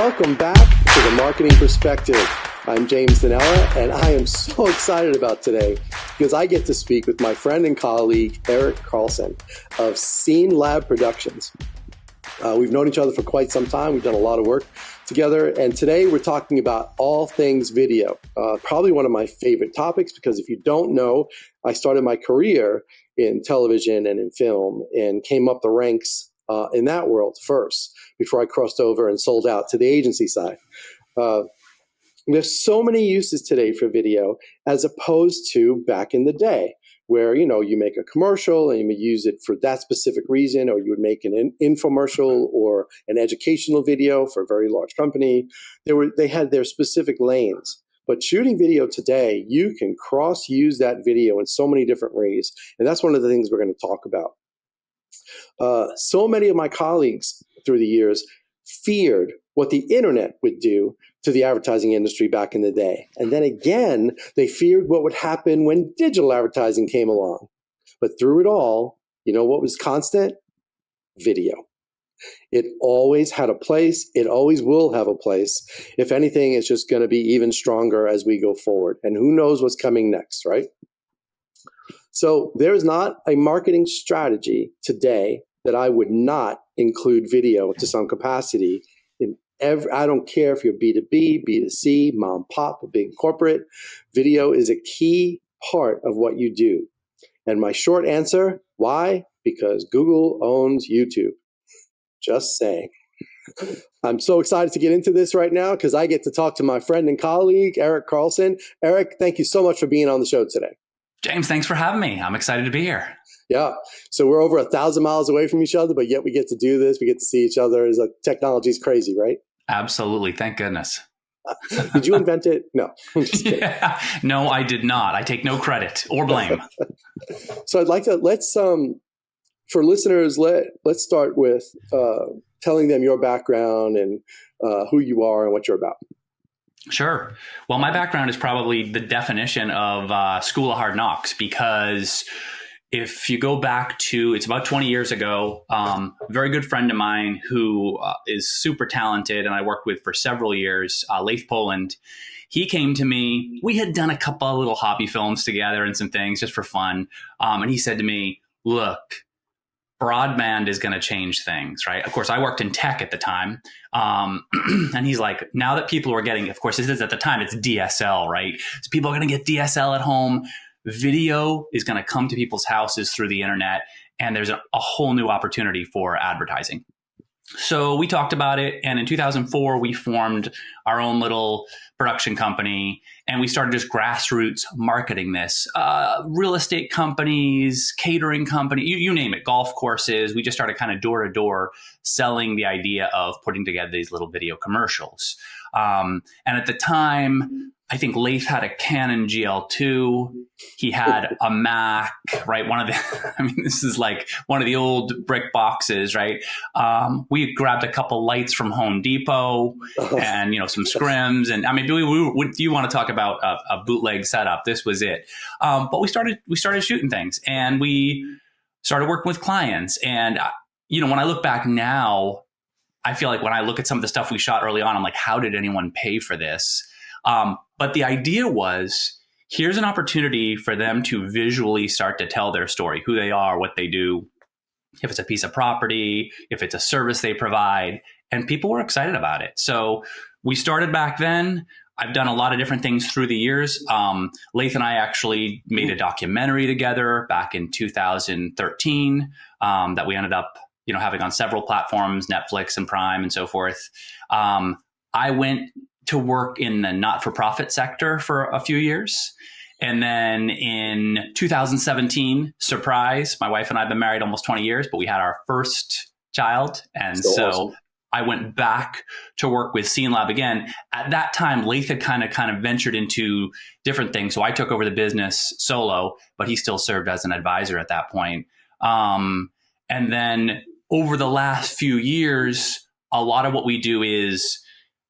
Welcome back to the Marketing Perspective. I'm James Danella, and I am so excited about today because I get to speak with my friend and colleague, Eric Carlsen of Scene Lab Productions. We've known each other for quite some time. We've done a lot of work together, and today we're talking about all things video. Probably one of my favorite topics because if you don't know, I started my career in television and in film and came up the ranks in that world first before I crossed over and sold out to the agency side. There's so many uses today for video as opposed to back in the day where, you make a commercial and you may use it for that specific reason, or you would make an infomercial or an educational video for a very large company. They had their specific lanes. But shooting video today, you can cross-use that video in so many different ways. And that's one of the things we're going to talk about. So many of my colleagues through the years feared what the internet would do to the advertising industry back in the day. And then again, they feared what would happen when digital advertising came along. But through it all, you know what was constant? Video. It always had a place. It always will have a place. If anything, it's just going to be even stronger as we go forward. And who knows what's coming next, right? So there's not a marketing strategy today that I would not include video to some capacity. I don't care if you're B2B, B2C, mom, pop, a big corporate. Video is a key part of what you do. And my short answer, why? Because Google owns YouTube. Just saying. I'm so excited to get into this right now because I get to talk to my friend and colleague, Eric Carlsen. Eric, thank you so much for being on the show today. James, thanks for having me. I'm excited to be here. Yeah. So we're over 1,000 miles away from each other, but yet we get to do this. We get to see each other. Technology is crazy, right? Absolutely. Thank goodness. Did you invent it? No. I'm just kidding. Yeah. No, I did not. I take no credit or blame. So I'd like to, for listeners, let's start with telling them your background and who you are and what you're about. Sure. Well, my background is probably the definition of School of Hard Knocks, because if you go back to, it's about 20 years ago, a very good friend of mine who is super talented and I worked with for several years, Leif Poland, he came to me. We had done a couple of little hobby films together and some things just for fun. And he said to me, look, broadband is going to change things, right? Of course, I worked in tech at the time. And he's like, now that people are getting, of course, this is at the time, it's DSL, right? So people are going to get DSL at home. Video is going to come to people's houses through the internet. And there's a whole new opportunity for advertising. So we talked about it. And in 2004, we formed our own little production company. And we started just grassroots marketing this. Real estate companies, catering companies, you name it, golf courses. We just started kind of door to door selling the idea of putting together these little video commercials. And at the time, I think Leif had a Canon GL2. He had a Mac, right? This is like one of the old brick boxes, right? We grabbed a couple lights from Home Depot and, some scrims. And you want to talk about a bootleg setup? This was it. But we started shooting things and we started working with clients. And, when I look back now, I feel like when I look at some of the stuff we shot early on, I'm like, how did anyone pay for this? But the idea was, here's an opportunity for them to visually start to tell their story, who they are, what they do, if it's a piece of property, if it's a service they provide, and people were excited about it. So we started back then. I've done a lot of different things through the years. Leif and I actually made a documentary together back in 2013 that we ended up, having on several platforms, Netflix and Prime and so forth. I went to work in the not-for-profit sector for a few years. And then in 2017, surprise, my wife and I have been married almost 20 years, but we had our first child. And so awesome. I went back to work with Scene Lab again. At that time, Leif had kind of ventured into different things. So I took over the business solo, but he still served as an advisor at that point. And then over the last few years, a lot of what we do is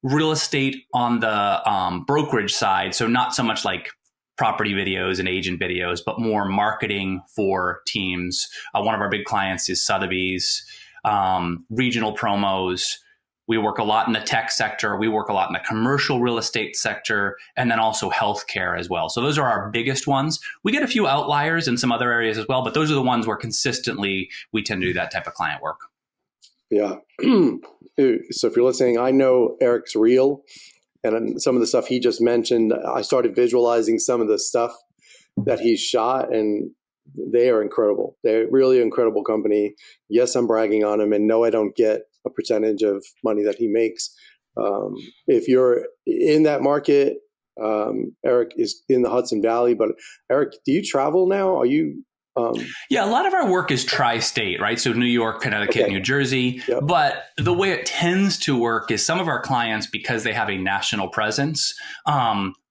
real estate on the brokerage side. So not so much like property videos and agent videos, but more marketing for teams. One of our big clients is Sotheby's, regional promos, We work a lot in the tech sector. We work a lot in the commercial real estate sector, and then also healthcare as well. So those are our biggest ones. We get a few outliers in some other areas as well, but those are the ones where consistently we tend to do that type of client work. Yeah. So if you're listening, I know Eric's real, and some of the stuff he just mentioned, I started visualizing some of the stuff that he's shot, and they are incredible. They're really incredible company. Yes, I'm bragging on him, and no, I don't get a percentage of money that he makes. If you're in that market, Eric is in the Hudson Valley. But Eric, do you travel now? Are you? Yeah, a lot of our work is tri-state, right? So New York, Connecticut, okay. New Jersey. Yep. But the way it tends to work is some of our clients, because they have a national presence,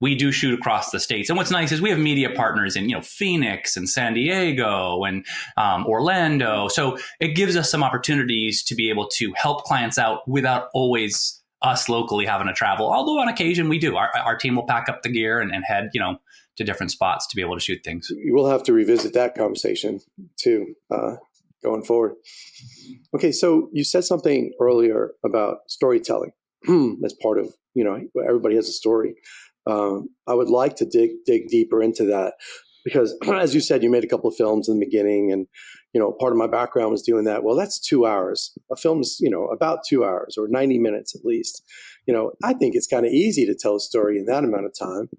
we do shoot across the states. And what's nice is we have media partners in, Phoenix and San Diego and Orlando. So it gives us some opportunities to be able to help clients out without always us locally having to travel. Although on occasion we do. Our team will pack up the gear and head, to different spots to be able to shoot things. We'll have to revisit that conversation too, going forward. Okay, so you said something earlier about storytelling. That's part of, everybody has a story. I would like to dig deeper into that because, as you said, you made a couple of films in the beginning, and part of my background was doing that. Well, that's 2 hours. A film's about 2 hours or 90 minutes at least. I think it's kind of easy to tell a story in that amount of time.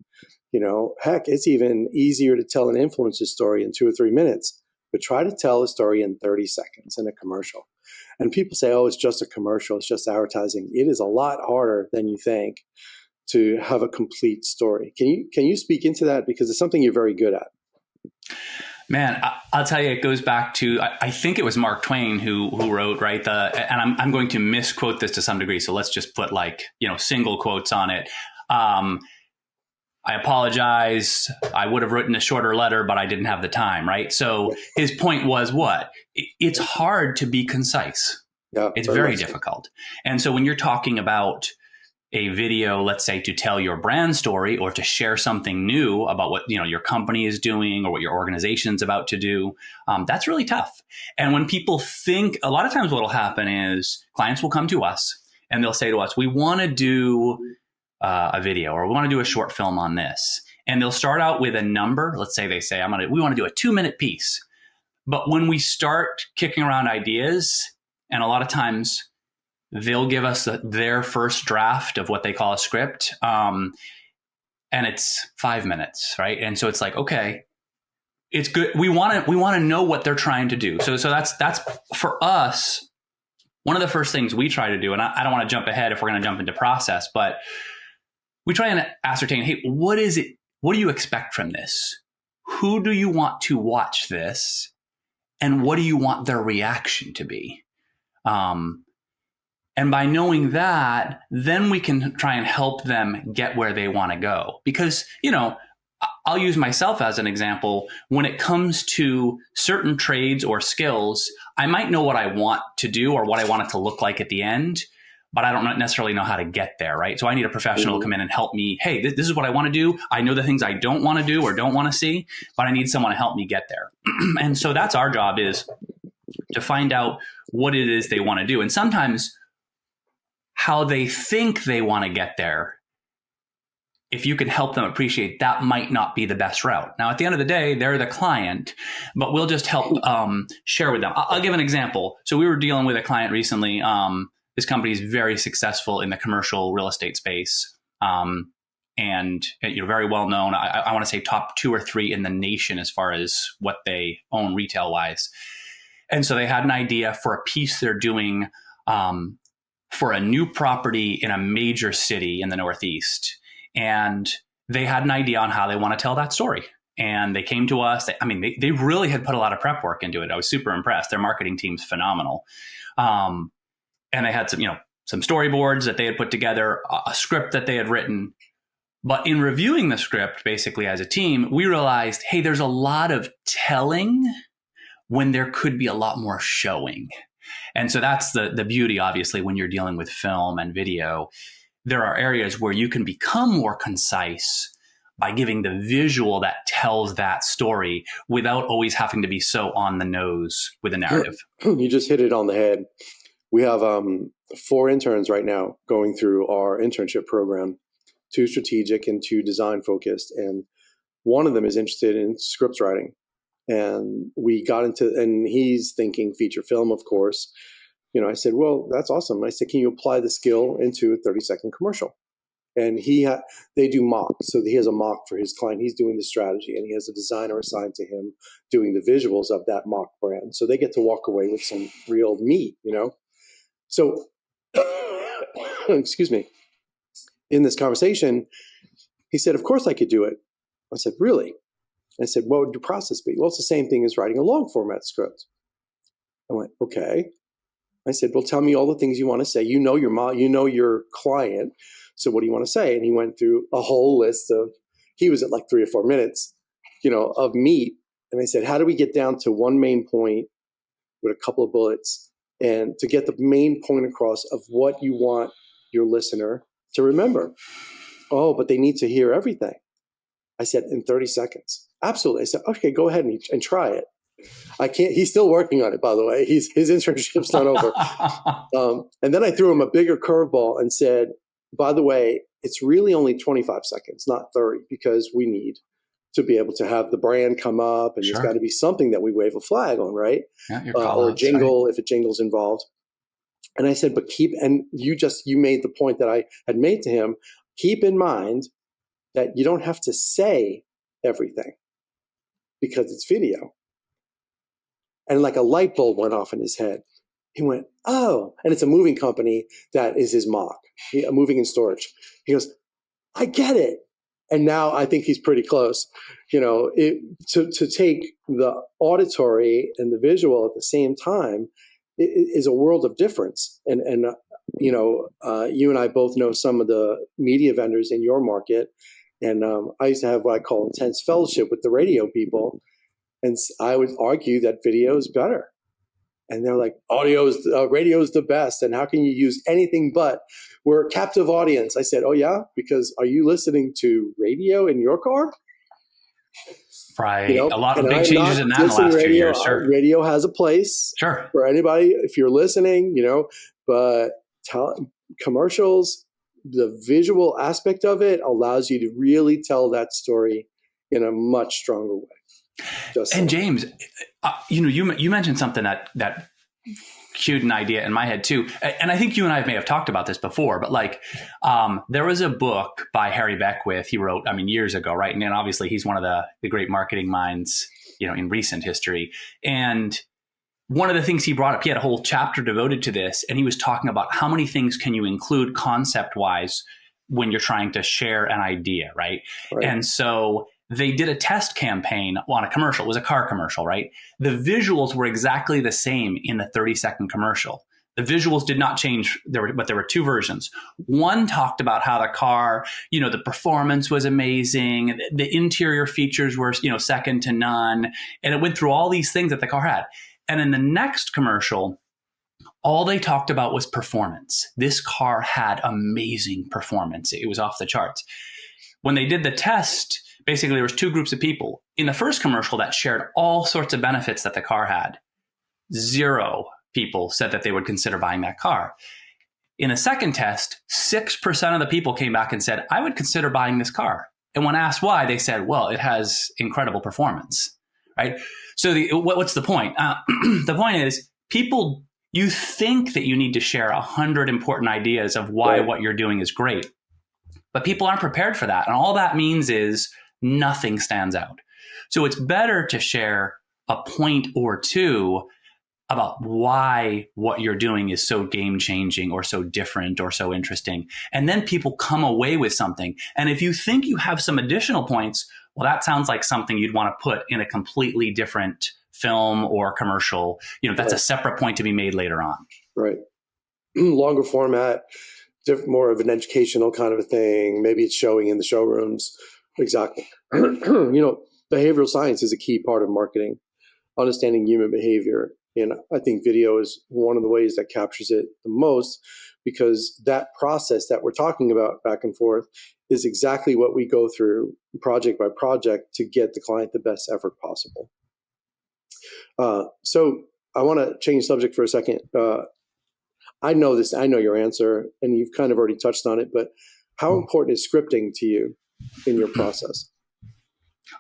Heck, it's even easier to tell an influencer story in 2 or 3 minutes, but try to tell a story in 30 seconds in a commercial. And people say, oh, it's just a commercial. It's just advertising. It is a lot harder than you think to have a complete story. Can you speak into that? Because it's something you're very good at. Man, I'll tell you, it goes back to, I think it was Mark Twain who wrote, right? And I'm going to misquote this to some degree. So let's just put single quotes on it. I apologize. I would have written a shorter letter, but I didn't have the time, right? So his point was what? It's hard to be concise. Yeah, it's very difficult. And so when you're talking about a video, let's say to tell your brand story or to share something new about what your company is doing or what your organization's about to do, that's really tough. And when people think, a lot of times what will happen is clients will come to us and they'll say to us, we want to do a video, or we want to do a short film on this. And they'll start out with a number. Let's say they say, we want to do a 2-minute piece. But when we start kicking around ideas, and a lot of times they'll give us their first draft of what they call a script. And it's 5 minutes, right? And so it's like, okay, it's good. We want to know what they're trying to do. So that's for us, one of the first things we try to do, and I don't want to jump ahead if we're going to jump into process, but we try and ascertain, hey, what is it? What do you expect from this? Who do you want to watch this? And what do you want their reaction to be? And by knowing that, then we can try and help them get where they want to go. Because, I'll use myself as an example. When it comes to certain trades or skills, I might know what I want to do or what I want it to look like at the end, but I don't necessarily know how to get there, right? So I need a professional to come in and help me. Hey, this is what I want to do. I know the things I don't want to do or don't want to see, but I need someone to help me get there. And so that's our job, is to find out what it is they want to do. And sometimes how they think they want to get there, if you can help them appreciate, that might not be the best route. Now, at the end of the day, they're the client, but we'll just help share with them. I'll give an example. So we were dealing with a client recently. This company is very successful in the commercial real estate space, and very well known. I want to say top 2 or 3 in the nation as far as what they own retail wise. And so they had an idea for a piece they're doing for a new property in a major city in the Northeast. And they had an idea on how they want to tell that story. And they came to us. They really had put a lot of prep work into it. I was super impressed. Their marketing team's phenomenal. And they had some storyboards that they had put together, a script that they had written. But in reviewing the script, basically as a team, we realized, hey, there's a lot of telling when there could be a lot more showing. And so that's the beauty, obviously, when you're dealing with film and video. There are areas where you can become more concise by giving the visual that tells that story without always having to be so on the nose with a narrative. You just hit it on the head. We have 4 interns right now going through our internship program, 2 strategic and 2 design focused. And one of them is interested in script writing. And we got into, and he's thinking feature film, of course. I said, well, that's awesome. I said, can you apply the skill into a 30-second commercial? And they do mock. So he has a mock for his client. He's doing the strategy, and he has a designer assigned to him doing the visuals of that mock brand. So they get to walk away with some real meat, So, excuse me, in this conversation, he said, of course I could do it. I said, really? I said, what would your process be? Well, it's the same thing as writing a long format script. I went, okay. I said, well, tell me all the things you want to say. You know your client. So what do you want to say? And he went through a whole list he was at like 3 or 4 minutes, of meat. And I said, how do we get down to one main point with a couple of bullets and to get the main point across of what you want your listener to remember? Oh, but they need to hear everything. I said, in 30 seconds. Absolutely. I said, okay, go ahead and try it. I can't, he's still working on it, by the way. His internship's not over. And then I threw him a bigger curveball and said, by the way, it's really only 25 seconds, not 30, because we need to be able to have the brand come up, and There's got to be something that we wave a flag on, right? Yeah, or a jingle, if a jingle's involved. And I said, but you made the point that I had made to him. Keep in mind that you don't have to say everything because it's video. And like a light bulb went off in his head. He went, oh, and it's a moving company that is his mock, moving and storage. He goes, I get it. And now I think he's pretty close. To take the auditory and the visual at the same time is a world of difference. And you and I both know some of the media vendors in your market. And I used to have what I call intense fellowship with the radio people. And I would argue that video is better. And they're like, radio is the best. And how can you use anything but? We're a captive audience. I said, oh, yeah? Because are you listening to radio in your car? Right. A lot of big changes in that in the last 2 years. Sure. Radio has a place for anybody if you're listening, but commercials, the visual aspect of it allows you to really tell that story in a much stronger way. And James, you mentioned something that cued an idea in my head too. And I think you and I may have talked about this before, but there was a book by Harry Beckwith he wrote, years ago, right? And then obviously he's one of the great marketing minds, in recent history. And one of the things he brought up, he had a whole chapter devoted to this, and he was talking about how many things can you include concept-wise when you're trying to share an idea, right? And so they did a test campaign on a commercial. It was a car commercial, right? The visuals were exactly the same in the 30-second commercial. The visuals did not change, but there were 2 versions. One talked about how the car, the performance was amazing. The interior features were, second to none. And it went through all these things that the car had. And in the next commercial, all they talked about was performance. This car had amazing performance. It was off the charts. When they did the test, basically there was 2 groups of people. In the first commercial that shared all sorts of benefits that the car had, 0 people said that they would consider buying that car. In the second test, 6% of the people came back and said, I would consider buying this car. And when asked why, they said, well, it has incredible performance, right? So what's the point? The point is you think that you need to share 100 important ideas of why what you're doing is great, but people aren't prepared for that. And all that means is nothing stands out. So it's better to share a point or 2 about why what you're doing is so game-changing or so different or so interesting. And then people come away with something. And if you think you have some additional points, well, that sounds like something you'd want to put in a completely different film or commercial. That's a separate point to be made later on. Right. Longer format, more of an educational kind of a thing. Maybe it's showing in the showrooms. Exactly. Behavioral science is a key part of marketing, understanding human behavior. And I think video is one of the ways that captures it the most, because that process that we're talking about back and forth is exactly what we go through project by project to get the client the best effort possible. So I want to change subject for a second. I know this, I know your answer, and you've kind of already touched on it, but how important is scripting to you in your process?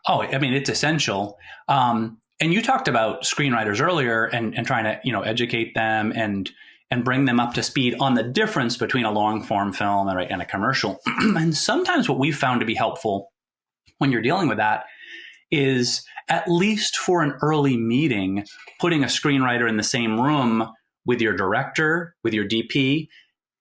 Oh, I mean, it's essential. And you talked about screenwriters earlier and trying to, educate them and bring them up to speed on the difference between a long form film and a commercial. And sometimes what we've found to be helpful when you're dealing with that is, at least for an early meeting, putting a screenwriter in the same room with your director, with your DP,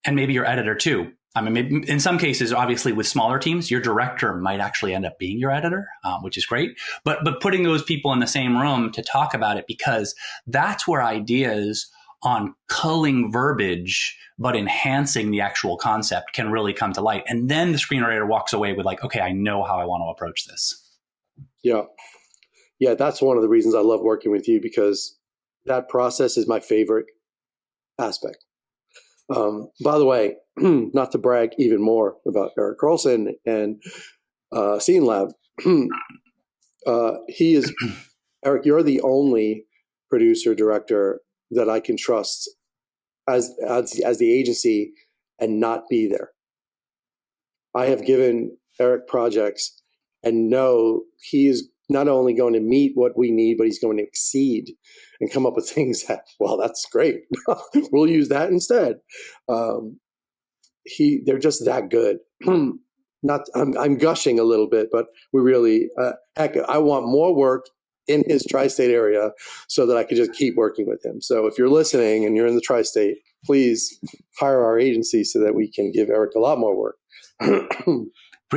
and maybe your editor too. I mean, maybe in some cases, obviously with smaller teams, your director might actually end up being your editor, which is great. But putting those people in the same room to talk about it, because that's where ideas on culling verbiage but enhancing the actual concept can really come to light. And then the screenwriter walks away with like, okay, I know how I want to approach this. Yeah. Yeah, that's one of the reasons I love working with you, because that process is my favorite aspect. By the way, not to brag even more about Eric Carlsen and Scene Lab, he is, Eric, you're the only producer director that I can trust as the agency and not be there. I have given Eric projects and know he is not only going to meet what we need, but he's going to exceed and come up with things that, well, that's great. We'll use that instead. They're just that good. I'm gushing a little bit, but we really, heck, I want more work in his tri-state area so that I could just keep working with him. So if you're listening and you're in the tri-state, please hire our agency so that we can give Eric a lot more work.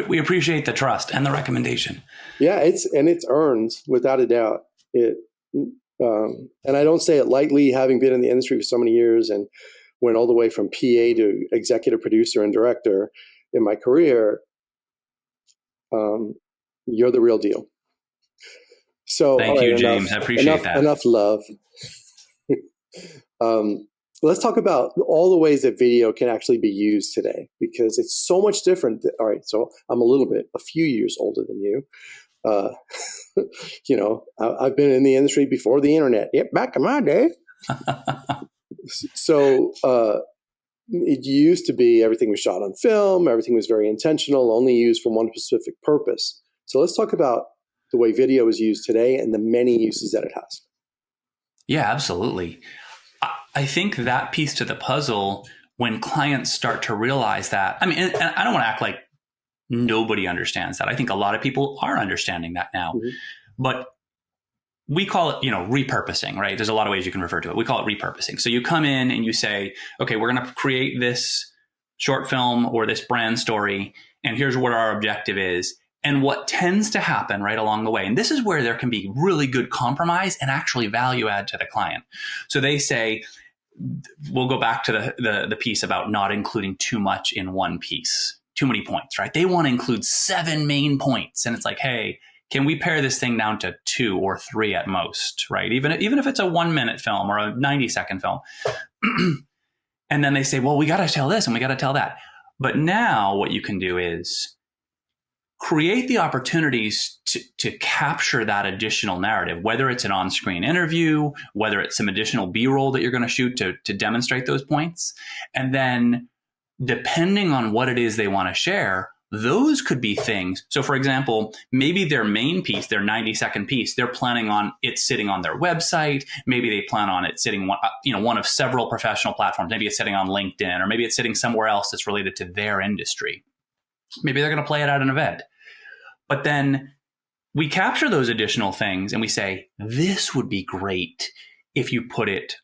We appreciate the trust and the recommendation. Yeah, it's earned without a doubt. And I don't say it lightly, having been in the industry for so many years and went all the way from PA to executive producer and director in my career. You're the real deal. So thank you, James. I appreciate that. Enough love. Let's talk about all the ways that video can actually be used today, because it's so much different. All right, so I'm a few years older than you. I've been in the industry before the internet. Yep, back in my day. So it used to be everything was shot on film. Everything was very intentional, only used for one specific purpose. So let's talk about the way video is used today and the many uses that it has. Yeah, absolutely. I think that piece to the puzzle, when clients start to realize that, I mean, and I don't want to act like nobody understands that. I think a lot of people are understanding that now, but we call it, repurposing, right? There's a lot of ways you can refer to it. We call it repurposing. So you come in and you say, okay, we're going to create this short film or this brand story, and here's what our objective is. And what tends to happen right along the way, and this is where there can be really good compromise and actually value add to the client. So they say, we'll go back to the piece about not including too much in one piece, too many points, right? They want to include 7 main points. And it's like, hey, can we pare this thing down to 2 or 3 at most, right? Even if it's a 1-minute film or a 90-second film. And then they say, well, we got to tell this and we got to tell that. But now what you can do is create the opportunities to capture that additional narrative, whether it's an on-screen interview, whether it's some additional B-roll that you're going to shoot to demonstrate those points. And then depending on what it is they want to share, those could be things. So for example, maybe their main piece, their 90-second piece, they're planning on it sitting on their website. Maybe they plan on it sitting one of several professional platforms. Maybe it's sitting on LinkedIn, or maybe it's sitting somewhere else that's related to their industry. Maybe they're going to play it at an event. But then we capture those additional things and we say, this would be great if you put it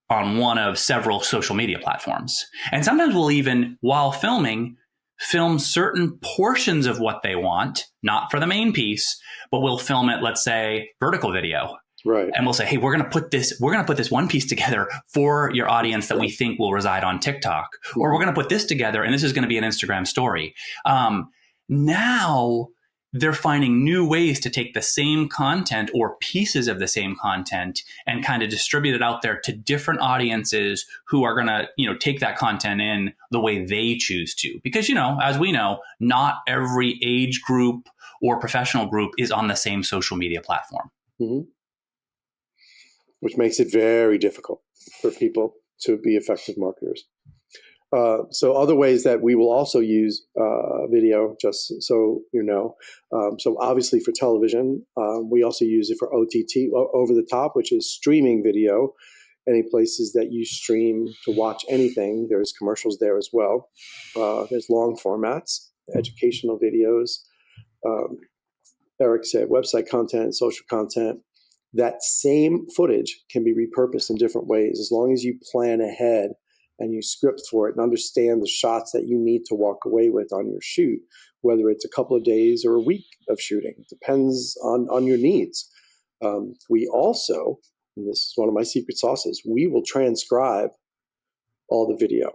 on one of several social media platforms. And sometimes we'll even, while filming, film certain portions of what they want, not for the main piece, but we'll film it, let's say, vertical video. Right. And we'll say, hey, we're going to put this one piece together for your audience that we think will reside on TikTok, or we're going to put this together and this is going to be an Instagram story. Now they're finding new ways to take the same content or pieces of the same content and kind of distribute it out there to different audiences who are going to, take that content in the way they choose to. Because, as we know, not every age group or professional group is on the same social media platform. Mm-hmm. Which makes it very difficult for people to be effective marketers. So other ways that we will also use video, just so you know. So obviously for television, we also use it for OTT, over the top, which is streaming video. Any places that you stream to watch anything, there's commercials there as well. There's long formats, educational videos. Eric said website content, social content. That same footage can be repurposed in different ways as long as you plan ahead and you script for it and understand the shots that you need to walk away with on your shoot, whether it's a couple of days or a week of shooting. It depends on your needs. We also, and this is one of my secret sauces, we will transcribe all the video.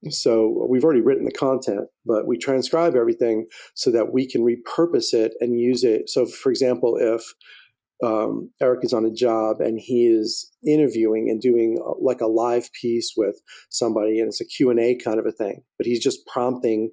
So we've already written the content, but we transcribe everything so that we can repurpose it and use it. So for example, if Eric is on a job and he is interviewing and doing like a live piece with somebody, and it's a Q&A kind of a thing, but he's just prompting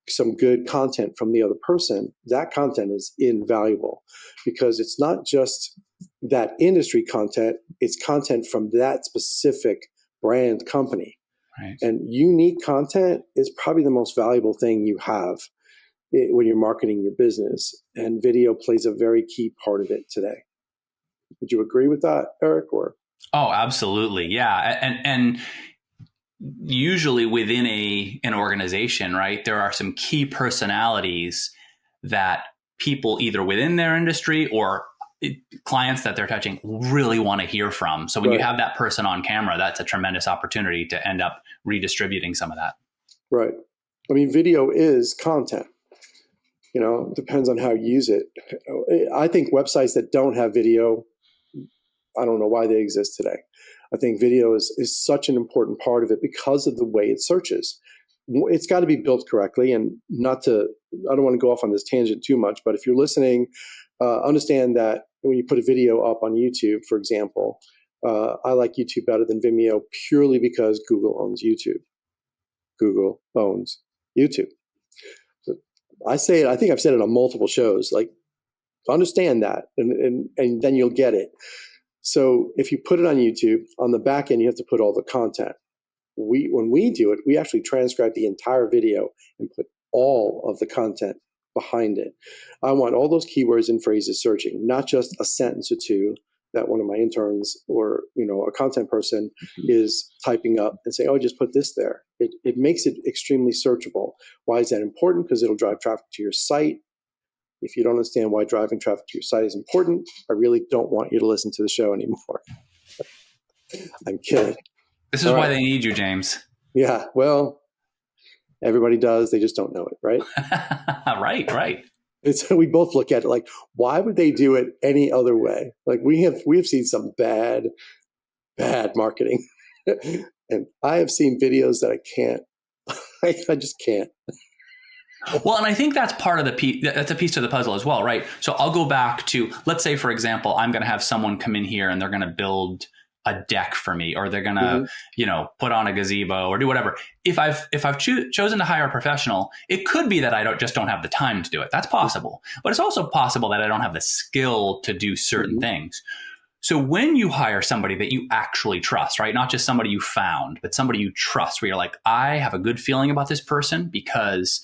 some good content from the other person, that content is invaluable because it's not just that industry content, it's content from that specific brand company. Right. And unique content is probably the most valuable thing you have when you're marketing your business. And video plays a very key part of it today. Would you agree with that, Eric? Or Oh, absolutely. Yeah. And usually within an organization, right, there are some key personalities that people either within their industry or clients that they're touching really want to hear from. So when you have that person on camera, that's a tremendous opportunity to end up redistributing some of that. Right. I mean, video is content. You know, depends on how you use it. I think websites that don't have video, I don't know why they exist today. I think video is such an important part of it because of the way it searches. It's got to be built correctly, and I don't want to go off on this tangent too much, but if you're listening, understand that when you put a video up on YouTube, for example, I like YouTube better than Vimeo purely because Google owns YouTube. Google owns YouTube. So I say it, I think I've said it on multiple shows, like understand that and then you'll get it. So if you put it on YouTube, on the back end, you have to put all the content. When we do it, we actually transcribe the entire video and put all of the content behind it. I want all those keywords and phrases searching, not just a sentence or two that one of my interns or a content person is typing up and say, oh, just put this there. It makes it extremely searchable. Why is that important? Because it'll drive traffic to your site. If you don't understand why driving traffic to your site is important, I really don't want you to listen to the show anymore. I'm kidding. This is why they need you, James. Yeah, well, everybody does. They just don't know it, right? Right. We both look at it like, why would they do it any other way? Like we have seen some bad marketing, and I have seen videos that I can't. I just can't. Well, and I think that's part of that's a piece of the puzzle as well, right? So I'll go back to, let's say, for example, I'm going to have someone come in here and they're going to build a deck for me, or they're going to, put on a gazebo or do whatever. If I've chosen to hire a professional, it could be that I don't have the time to do it. That's possible. But it's also possible that I don't have the skill to do certain things. So when you hire somebody that you actually trust, right? Not just somebody you found, but somebody you trust, where you're like, I have a good feeling about this person because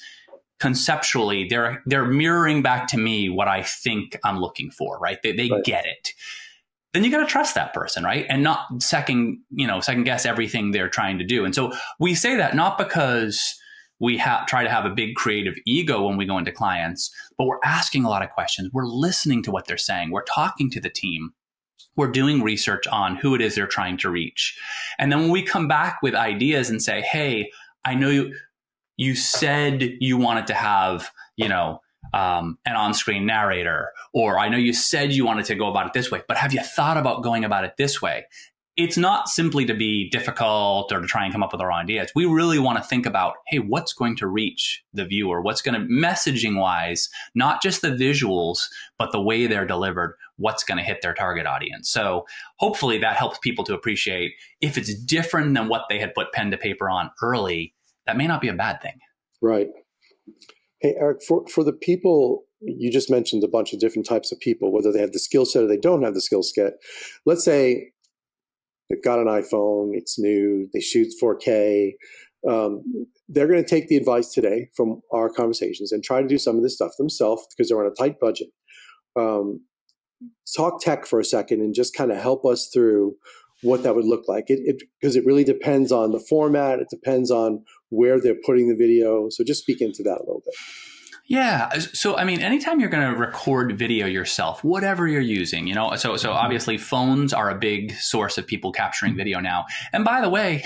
conceptually they're mirroring back to me what I think I'm looking for, right? They get it. Then you got to trust that person, right? And not second guess everything they're trying to do. And so we say that not because we try to have a big creative ego when we go into clients, but we're asking a lot of questions. We're listening to what they're saying. We're talking to the team. We're doing research on who it is they're trying to reach. And then when we come back with ideas and say, hey, I know you said you wanted to have, an on-screen narrator, or I know you said you wanted to go about it this way, but have you thought about going about it this way? It's not simply to be difficult or to try and come up with our own ideas. We really want to think about, hey, what's going to reach the viewer? What's going to, messaging wise, not just the visuals, but the way they're delivered, what's going to hit their target audience. So hopefully that helps people to appreciate if it's different than what they had put pen to paper on early, that may not be a bad thing. Right. Hey, Eric, for the people, you just mentioned a bunch of different types of people, whether they have the skill set or they don't have the skill set. Let's say, they've got an iPhone, it's new, they shoot 4K. They're going to take the advice today from our conversations and try to do some of this stuff themselves because they're on a tight budget. Talk tech for a second and just kind of help us through what that would look like. Because it really depends on the format. It depends on where they're putting the video. So just speak into that a little bit. Yeah. So, I mean, anytime you're going to record video yourself, whatever you're using, you know, so obviously phones are a big source of people capturing video now. And by the way,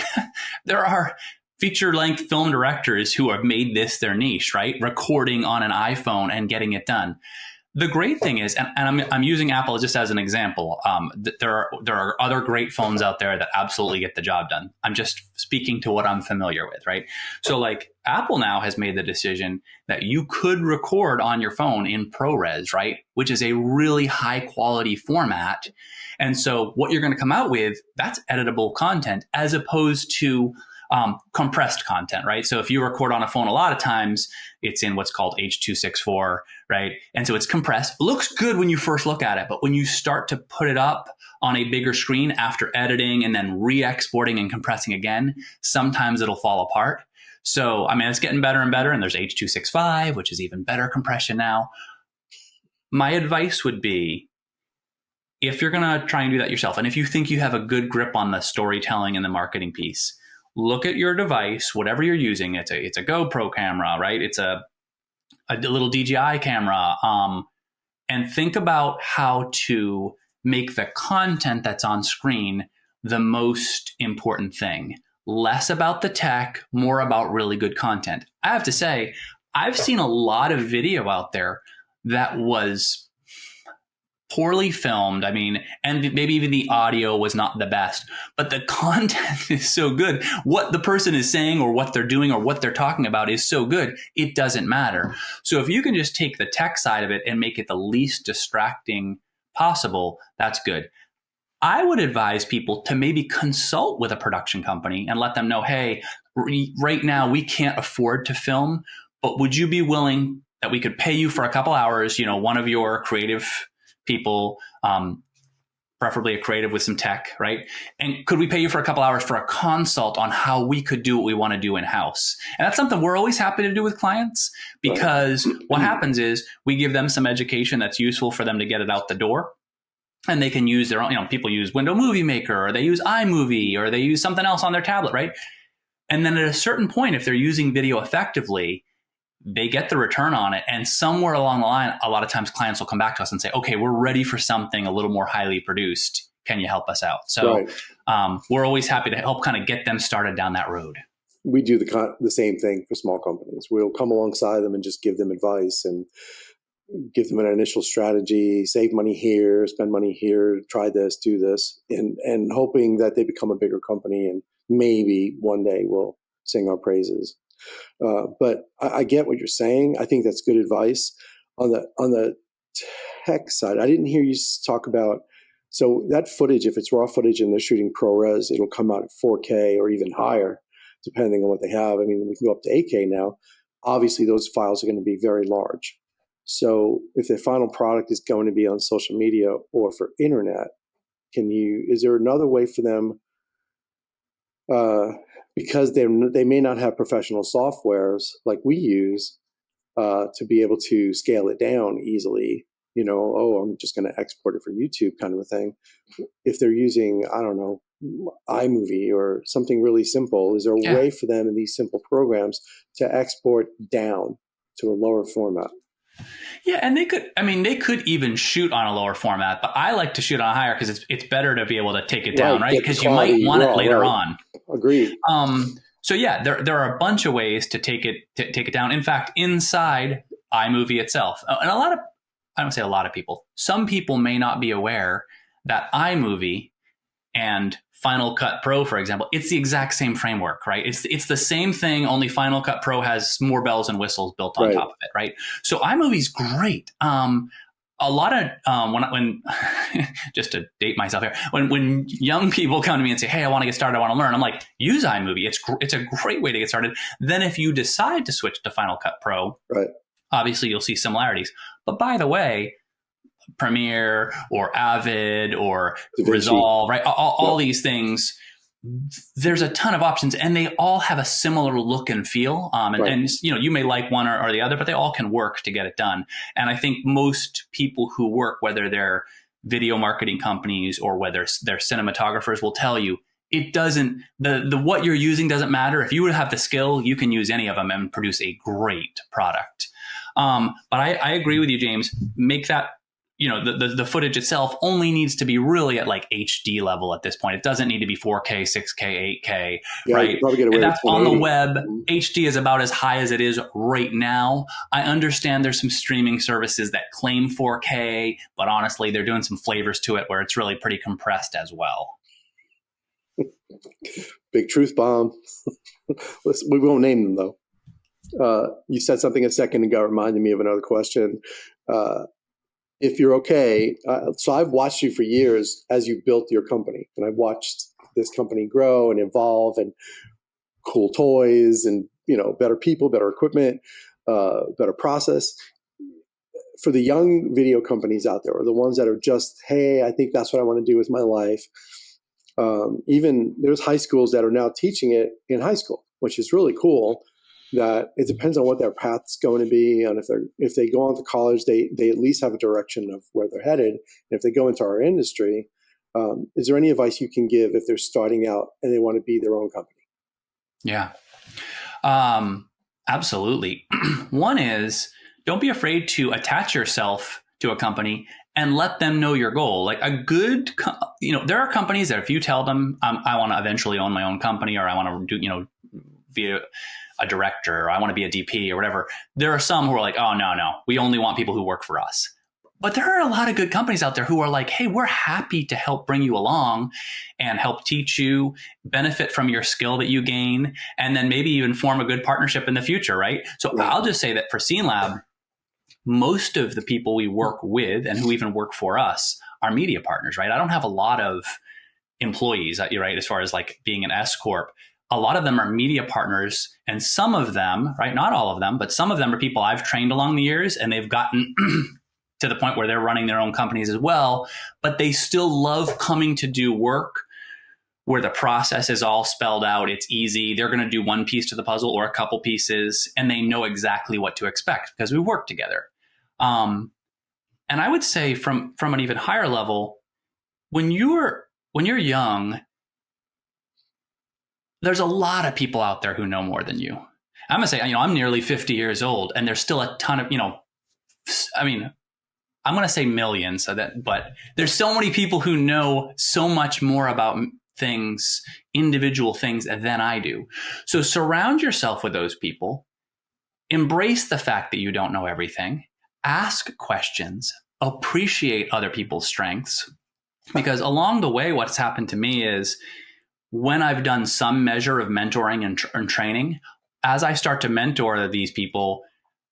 there are feature length film directors who have made this their niche, right? Recording on an iPhone and getting it done. The great thing is, and I'm using Apple just as an example. There are other great phones out there that absolutely get the job done. I'm just speaking to what I'm familiar with, right? So like Apple now has made the decision that you could record on your phone in ProRes, right? Which is a really high quality format. And so what you're going to come out with, that's editable content as opposed to compressed content, right? So if you record on a phone, a lot of times it's in what's called H.264, right? And so it's compressed. It looks good when you first look at it, but when you start to put it up on a bigger screen after editing and then re-exporting and compressing again, sometimes it'll fall apart. So, I mean, it's getting better and better, and there's H.265, which is even better compression now. My advice would be, if you're going to try and do that yourself, and if you think you have a good grip on the storytelling and the marketing piece, look at your device, whatever you're using. It's a GoPro camera, right? It's a little DJI camera, and think about how to make the content that's on screen the most important thing. Less about the tech, more about really good content. I have to say, I've seen a lot of video out there that was poorly filmed. I mean, and maybe even the audio was not the best, but the content is so good. What the person is saying or what they're doing or what they're talking about is so good, it doesn't matter. So if you can just take the tech side of it and make it the least distracting possible, that's good. I would advise people to maybe consult with a production company and let them know, hey, right now we can't afford to film, but would you be willing that we could pay you for a couple hours, you know, one of your creative people, preferably a creative with some tech, right? And could we pay you for a couple hours for a consult on how we could do what we want to do in-house? And that's something we're always happy to do with clients, because what happens is we give them some education that's useful for them to get it out the door. And they can use their own, you know, people use Window Movie Maker, or they use iMovie, or they use something else on their tablet, right? And then at a certain point, if they're using video effectively, they get the return on it. And somewhere along the line, a lot of times clients will come back to us and say, okay, we're ready for something a little more highly produced. Can you help us out? So we're always happy to help kind of get them started down that road. We do the same thing for small companies. We'll come alongside them and just give them advice and give them an initial strategy, save money here, spend money here, try this, do this, and hoping that they become a bigger company and maybe one day we'll sing our praises. But I get what you're saying. I think that's good advice. On the tech side, I didn't hear you talk about, so that footage, if it's raw footage and they're shooting ProRes, it'll come out at 4K or even higher, depending on what they have. I mean, we can go up to 8K now. Obviously, those files are going to be very large. So if their final product is going to be on social media or for internet, is there another way for them, because they may not have professional softwares like we use, to be able to scale it down easily, you know, I'm just going to export it for YouTube kind of a thing. If they're using, I don't know, iMovie or something really simple, is there a way for them in these simple programs to export down to a lower format? Yeah, and they could even shoot on a lower format, but I like to shoot on a higher because it's better to be able to take it down, right? Because you might want it later on. Agreed. So yeah, there are a bunch of ways to take it down. In fact, inside iMovie itself, and I don't say a lot of people, some people may not be aware that iMovie and Final Cut Pro, for example, it's the exact same framework, right? It's the same thing, only Final Cut Pro has more bells and whistles built on top of it, right? So iMovie's great. A lot of when just to date myself here, when young people come to me and say, "Hey, I want to get started, I want to learn," I'm like, use iMovie. It's a great way to get started. Then if you decide to switch to Final Cut Pro, obviously you'll see similarities. But by the way, Premiere or Avid or DaVinci. Resolve, right? All these things. There's a ton of options, and they all have a similar look and feel. And you may like one or the other, but they all can work to get it done. And I think most people who work, whether they're video marketing companies or whether they're cinematographers, will tell you it doesn't, the what you're using doesn't matter. If you would have the skill, you can use any of them and produce a great product. But I agree with you, James. Make that, the footage itself only needs to be really at like HD level at this point. It doesn't need to be 4K, 6K, 8K, right? And that's on the web. HD is about as high as it is right now. I understand there's some streaming services that claim 4K, but honestly, they're doing some flavors to it where it's really pretty compressed as well. Big truth bomb. We won't name them though. You said something a second ago, reminded me of another question. If you're okay, so I've watched you for years as you built your company, and I've watched this company grow and evolve, and cool toys, and better people, better equipment, better process. For the young video companies out there, or the ones that are just, hey, I think that's what I want to do with my life. Even there's high schools that are now teaching it in high school, which is really cool. That it depends on what their path's going to be, and if they go on to college, they at least have a direction of where they're headed. And if they go into our industry, is there any advice you can give if they're starting out and they want to be their own company? Yeah, absolutely. One is, don't be afraid to attach yourself to a company and let them know your goal. Like a good, there are companies that if you tell them, I want to eventually own my own company, or I want to do, be a director, or I want to be a DP or whatever. There are some who are like, oh, no, we only want people who work for us. But there are a lot of good companies out there who are like, hey, we're happy to help bring you along and help teach you, benefit from your skill that you gain, and then maybe even form a good partnership in the future, right? So I'll just say that for Scene Lab, most of the people we work with and who even work for us are media partners, right? I don't have a lot of employees, right, as far as like being an S Corp. A lot of them are media partners, and some of them, right, not all of them, but some of them are people I've trained along the years, and they've gotten to the point where they're running their own companies as well, but they still love coming to do work where the process is all spelled out. It's easy. They're going to do one piece to the puzzle or a couple pieces, and they know exactly what to expect because we work together. And I would say from an even higher level, when you're young, there's a lot of people out there who know more than you. I'm going to say, I'm nearly 50 years old, and there's still a ton of, I'm going to say millions, but there's so many people who know so much more about things, individual things, than I do. So surround yourself with those people. Embrace the fact that you don't know everything. Ask questions. Appreciate other people's strengths. Because along the way, what's happened to me is, when I've done some measure of mentoring and training, as I start to mentor these people,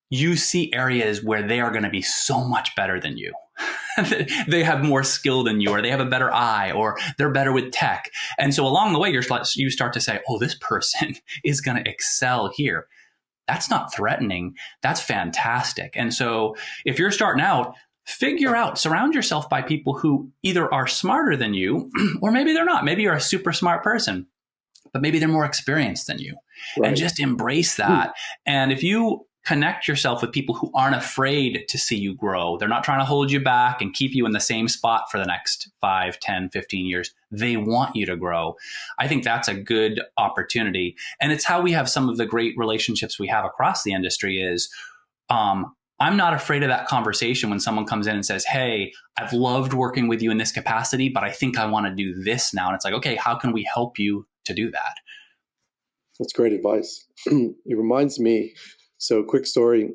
you see areas where they are going to be so much better than you. They have more skill than you, or they have a better eye, or they're better with tech. And so along the way, you start to say, oh, this person is going to excel here. That's not threatening. That's fantastic. And so if you're starting out, surround yourself by people who either are smarter than you, or maybe they're not. Maybe you're a super smart person, but maybe they're more experienced than you. Right. And just embrace that. And if you connect yourself with people who aren't afraid to see you grow, they're not trying to hold you back and keep you in the same spot for the next 5, 10, 15 years. They want you to grow. I think that's a good opportunity. And it's how we have some of the great relationships we have across the industry is, I'm not afraid of that conversation when someone comes in and says, hey, I've loved working with you in this capacity, but I think I want to do this now. And it's like, okay, how can we help you to do that? That's great advice. It reminds me, so quick story.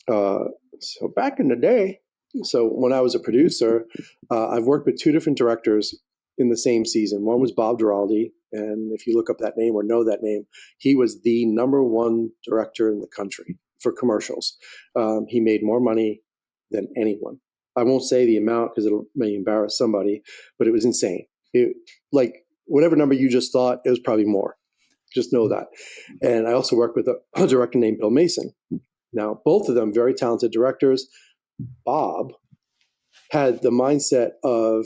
So back in the day, so when I was a producer, I've worked with 2 different directors in the same season. One was Bob Giraldi. And if you look up that name or know that name, he was the #1 director in the country for commercials. He made more money than anyone. I won't say the amount because it may embarrass somebody, but it was insane. Like whatever number you just thought, it was probably more. Just know that. And I also worked with a director named Bill Mason. Now, both of them very talented directors. Bob had the mindset of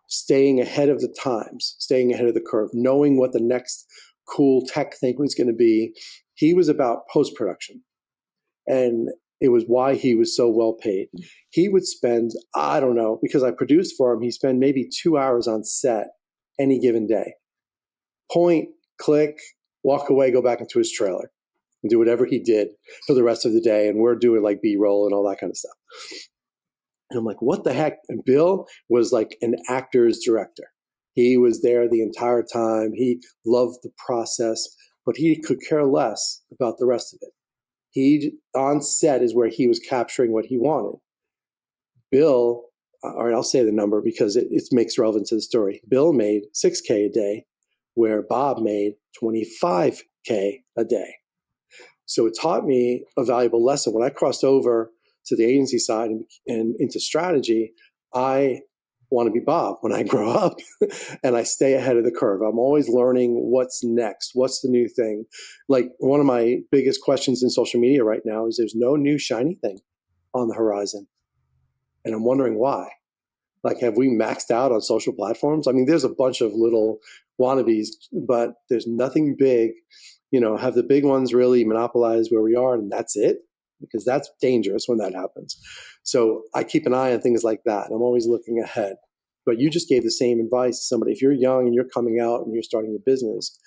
staying ahead of the times, staying ahead of the curve, knowing what the next cool tech thing was going to be. He was about post-production. And it was why he was so well paid. He would spend, I don't know, because I produced for him, he spent maybe 2 hours on set any given day. Point, click, walk away, go back into his trailer and do whatever he did for the rest of the day. And we're doing like B-roll and all that kind of stuff. And I'm like, what the heck? And Bill was like an actor's director. He was there the entire time. He loved the process, but he could care less about the rest of it. He on set is where he was capturing what he wanted. Bill, all right, I'll say the number because it makes relevance to the story. Bill made $6K a day, where Bob made $25K a day. So it taught me a valuable lesson. When I crossed over to the agency side and into strategy, I want to be Bob when I grow up and I stay ahead of the curve. I'm always learning what's next, what's the new thing. Like one of my biggest questions in social media right now is there's no new shiny thing on the horizon. And I'm wondering why. Like, have we maxed out on social platforms? I mean, there's a bunch of little wannabes, but there's nothing big. Have the big ones really monopolize where we are and that's it? Because that's dangerous when that happens. So I keep an eye on things like that. I'm always looking ahead. But you just gave the same advice to somebody. If you're young and you're coming out and you're starting a business,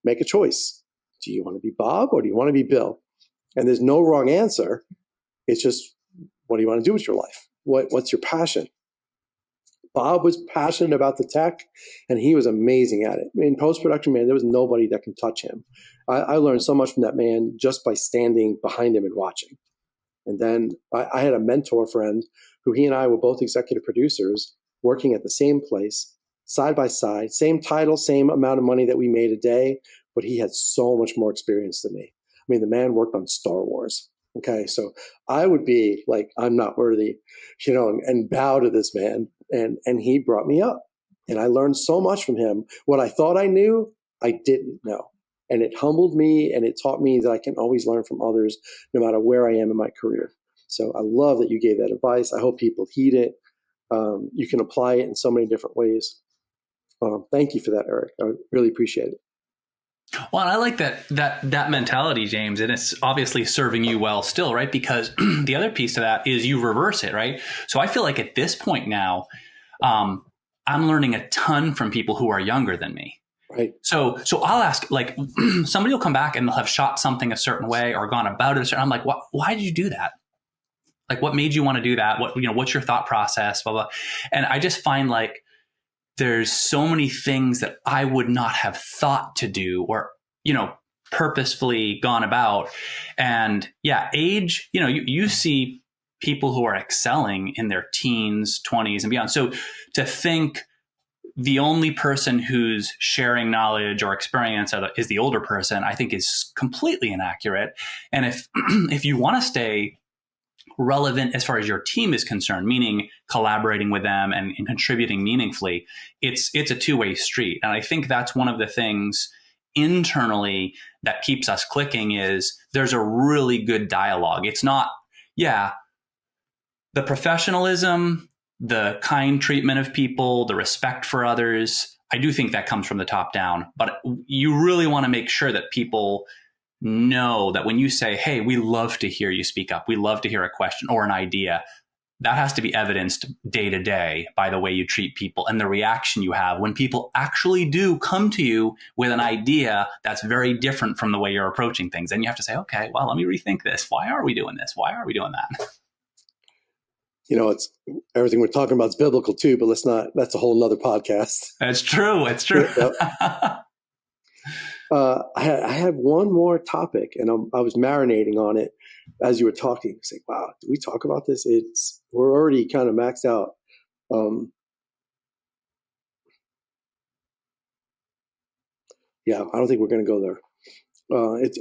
make a choice. Do you want to be Bob or do you want to be Bill? And there's no wrong answer. It's just, what do you want to do with your life? What's your passion? Bob was passionate about the tech, and he was amazing at it. In post-production, man, there was nobody that can touch him. I learned so much from that man just by standing behind him and watching. And then I had a mentor friend who he and I were both executive producers working at the same place, side by side, same title, same amount of money that we made a day, but he had so much more experience than me. I mean, the man worked on Star Wars. Okay, so I would be like, I'm not worthy, and bow to this man. And he brought me up. And I learned so much from him. What I thought I knew, I didn't know. And it humbled me and it taught me that I can always learn from others no matter where I am in my career. So I love that you gave that advice. I hope people heed it. You can apply it in so many different ways. Thank you for that, Eric. I really appreciate it. Well, I like that mentality, James, and it's obviously serving you well still, right? Because the other piece of that is you reverse it, right? So I feel like at this point now, I'm learning a ton from people who are younger than me. Right. So I'll ask, like, somebody will come back and they'll have shot something a certain way or gone about it a certain. I'm like, why did you do that? Like, what made you want to do that? What's your thought process? Blah blah. And I just find like there's so many things that I would not have thought to do or, purposefully gone about. And yeah, age, you see people who are excelling in their teens, 20s and beyond. So to think the only person who's sharing knowledge or experience is the older person, I think is completely inaccurate. And if you want to stay relevant as far as your team is concerned, meaning collaborating with them and contributing meaningfully, it's a two-way street. And I think that's one of the things internally that keeps us clicking is there's a really good dialogue. It's not, the professionalism, the kind treatment of people, the respect for others, I do think that comes from the top down. But you really want to make sure that people know that when you say, hey, we love to hear you speak up, we love to hear a question or an idea, that has to be evidenced day to day by the way you treat people and the reaction you have when people actually do come to you with an idea that's very different from the way you're approaching things. And you have to say, okay, well, let me rethink this. Why are we doing this? Why are we doing that? It's everything we're talking about is biblical too, but that's a whole nother podcast. It's true. It's true. I have one more topic, and I was marinating on it as you were talking. I was like, wow, did we talk about this? We're already kind of maxed out. Yeah, I don't think we're going to go there.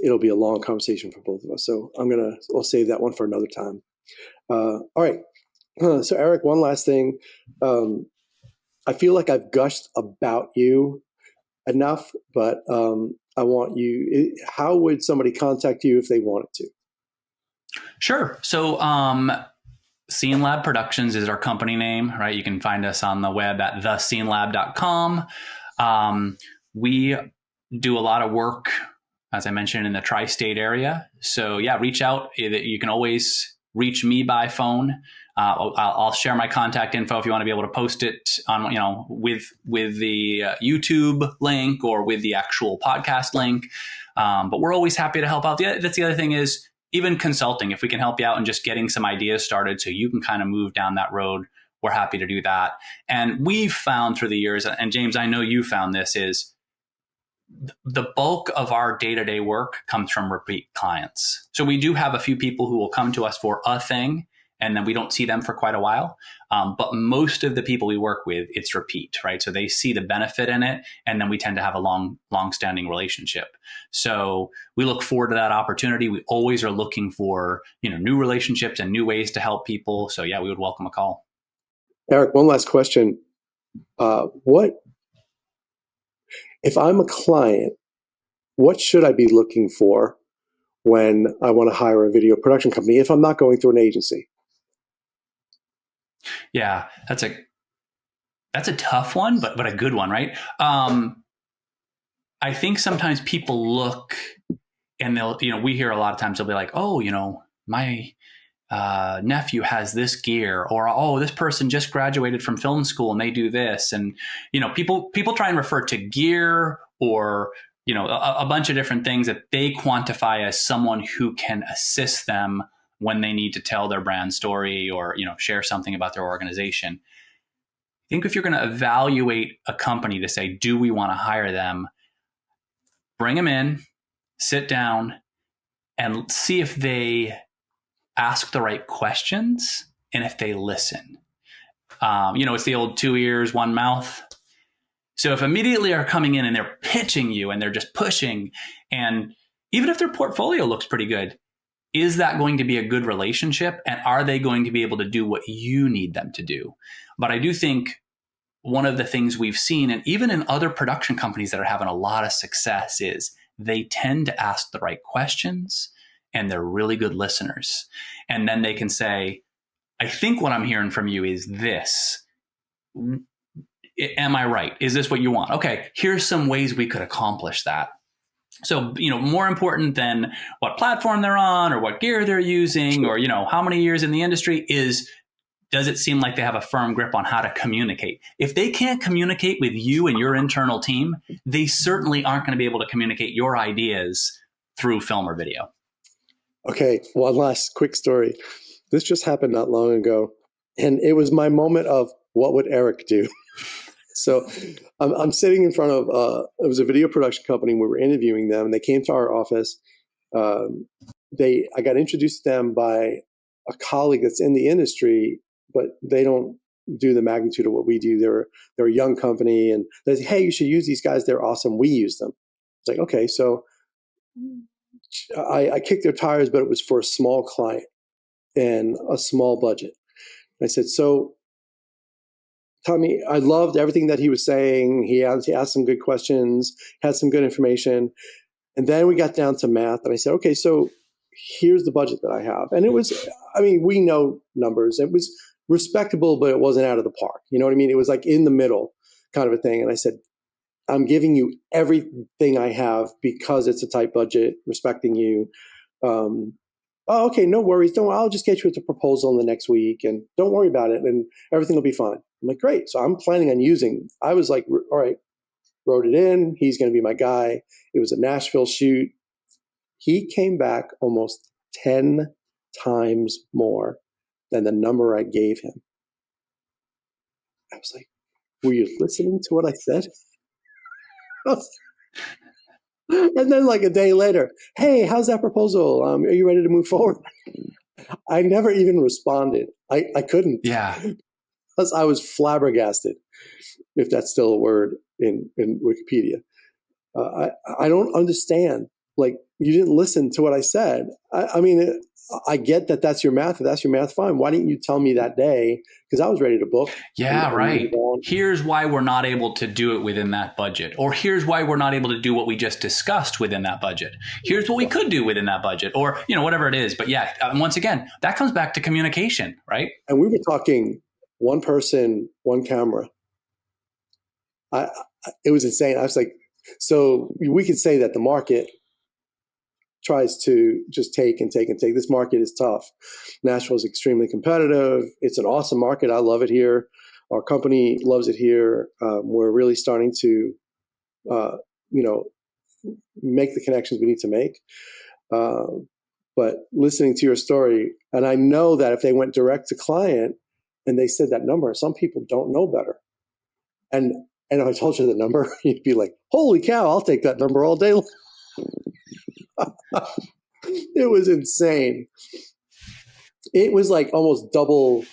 It'll be a long conversation for both of us. So I'll save that one for another time. All right. So Eric, one last thing. I feel like I've gushed about you enough, but I want you, how would somebody contact you if they wanted to? Sure. So Scene Lab Productions is our company name, right? You can find us on the web at thescenelab.com. We do a lot of work, as I mentioned, in the tri-state area. So yeah, reach out. You can always reach me by phone. I'll share my contact info if you want to be able to post it on, with the YouTube link or with the actual podcast link. But we're always happy to help out. That's the other thing is even consulting. If we can help you out and just getting some ideas started so you can kind of move down that road, we're happy to do that. And we've found through the years, and James, I know you found this, is the bulk of our day-to-day work comes from repeat clients. So we do have a few people who will come to us for a thing, and then we don't see them for quite a while. But most of the people we work with, it's repeat, right? So they see the benefit in it, and then we tend to have a long-standing relationship. So we look forward to that opportunity. We always are looking for, new relationships and new ways to help people. So yeah, we would welcome a call. Eric, one last question. If I'm a client, what should I be looking for when I want to hire a video production company if I'm not going through an agency? Yeah, that's a tough one, but a good one, right? I think sometimes people look and they'll, we hear a lot of times they'll be like, oh, my nephew has this gear, or oh, this person just graduated from film school and they do this, and people try and refer to gear or a bunch of different things that they quantify as someone who can assist them when they need to tell their brand story or share something about their organization. I think if you're going to evaluate a company to say, do we want to hire them, bring them in, sit down, and see if they ask the right questions and if they listen. It's the old 2 ears, 1 mouth. So if immediately are coming in and they're pitching you and they're just pushing, and even if their portfolio looks pretty good, is that going to be a good relationship? And are they going to be able to do what you need them to do? But I do think one of the things we've seen, and even in other production companies that are having a lot of success, is they tend to ask the right questions and they're really good listeners. And then they can say, I think what I'm hearing from you is this. Am I right? Is this what you want? Okay, here's some ways we could accomplish that. So, more important than what platform they're on or what gear they're using or, how many years in the industry is, does it seem like they have a firm grip on how to communicate? If they can't communicate with you and your internal team, they certainly aren't going to be able to communicate your ideas through film or video. Okay, one last quick story. This just happened not long ago, and it was my moment of what would Eric do? So I'm sitting in front of, it was a video production company. We were interviewing them, and they came to our office. I got introduced to them by a colleague that's in the industry, but they don't do the magnitude of what we do. They're a young company, and they say, hey, you should use these guys. They're awesome. We use them. It's like, okay, so I kicked their tires, but it was for a small client and a small budget. I said, so Tommy, I loved everything that he was saying. He asked some good questions, had some good information. And then we got down to math, and I said, okay, so here's the budget that I have. And it was, we know numbers. It was respectable, but it wasn't out of the park. You know what I mean? It was like in the middle kind of a thing. And I said, I'm giving you everything I have because it's a tight budget, respecting you. Oh, okay, no worries. I'll just get you the proposal in the next week, and don't worry about it, and everything will be fine. I'm like, great. So I'm planning on using. I was like, all right, wrote it in. He's going to be my guy. It was a Nashville shoot. He came back almost 10 times more than the number I gave him. I was like, were you listening to what I said? And then like a day later, hey, how's that proposal? Are you ready to move forward? I never even responded. I couldn't. Yeah. Because I was flabbergasted, if that's still a word in Wikipedia. I don't understand. Like, you didn't listen to what I said. I get that that's your math. If that's your math, fine. Why didn't you tell me that day? Because I was ready to book. Yeah, right. Here's why we're not able to do it within that budget. Or here's why we're not able to do what we just discussed within that budget. Here's what we could do within that budget, or, whatever it is. But yeah, once again, that comes back to communication, right? And we were talking one person, one camera. It was insane. I was like, so we could say that the market tries to just take and take and take. This market is tough. Nashville is extremely competitive. It's an awesome market. I love it here. Our company loves it here. We're really starting to, make the connections we need to make. But listening to your story, and I know that if they went direct to client and they said that number, some people don't know better. And if I told you the number, you'd be like, holy cow, I'll take that number all day long. It was insane. It was like almost double,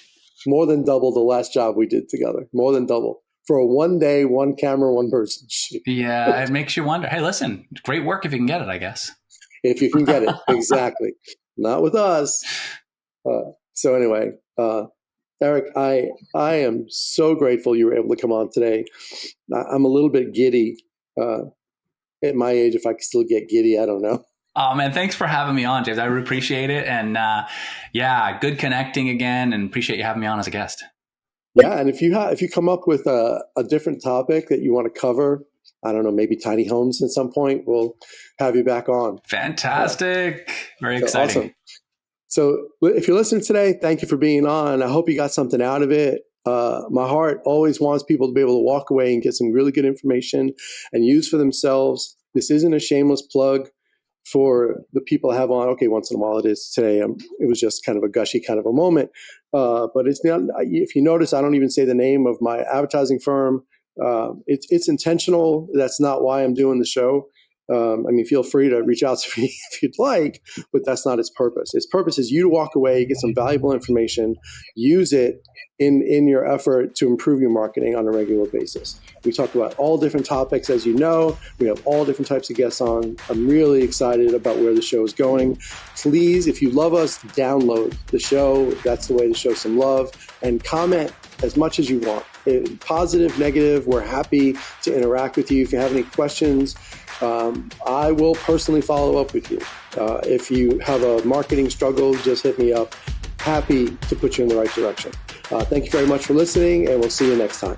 more than double the last job we did together, more than double for a 1 day, one camera, one person. Yeah, it makes you wonder. Hey, listen, great work if you can get it, I guess. If you can get it, exactly. Not with us. So anyway, Eric, I am so grateful you were able to come on today. I'm a little bit giddy. At my age, if I can still get giddy, I don't know. Oh man, thanks for having me on, James. I really appreciate it. And good connecting again, and appreciate you having me on as a guest. Yeah, and if you come up with a different topic that you want to cover, I don't know, maybe tiny homes at some point, we'll have you back on. Fantastic. Very exciting. Awesome. So if you're listening today, thank you for being on. I hope you got something out of it. My heart always wants people to be able to walk away and get some really good information and use for themselves. This isn't a shameless plug for the people I have on. Okay, once in a while it is. Today, it was just kind of a gushy kind of a moment. But it's not. If you notice, I don't even say the name of my advertising firm. It's intentional. That's not why I'm doing the show. Feel free to reach out to me if you'd like, but that's not its purpose. Its purpose is you to walk away, get some valuable information, use it in your effort to improve your marketing on a regular basis. We talk about all different topics, as you know. We have all different types of guests on. I'm really excited about where the show is going. Please, if you love us, download the show. That's the way to show some love. And comment as much as you want. Positive, negative, we're happy to interact with you. If you have any questions, I will personally follow up with you. If you have a marketing struggle, just hit me up. Happy to put you in the right direction. Thank you very much for listening, and we'll see you next time.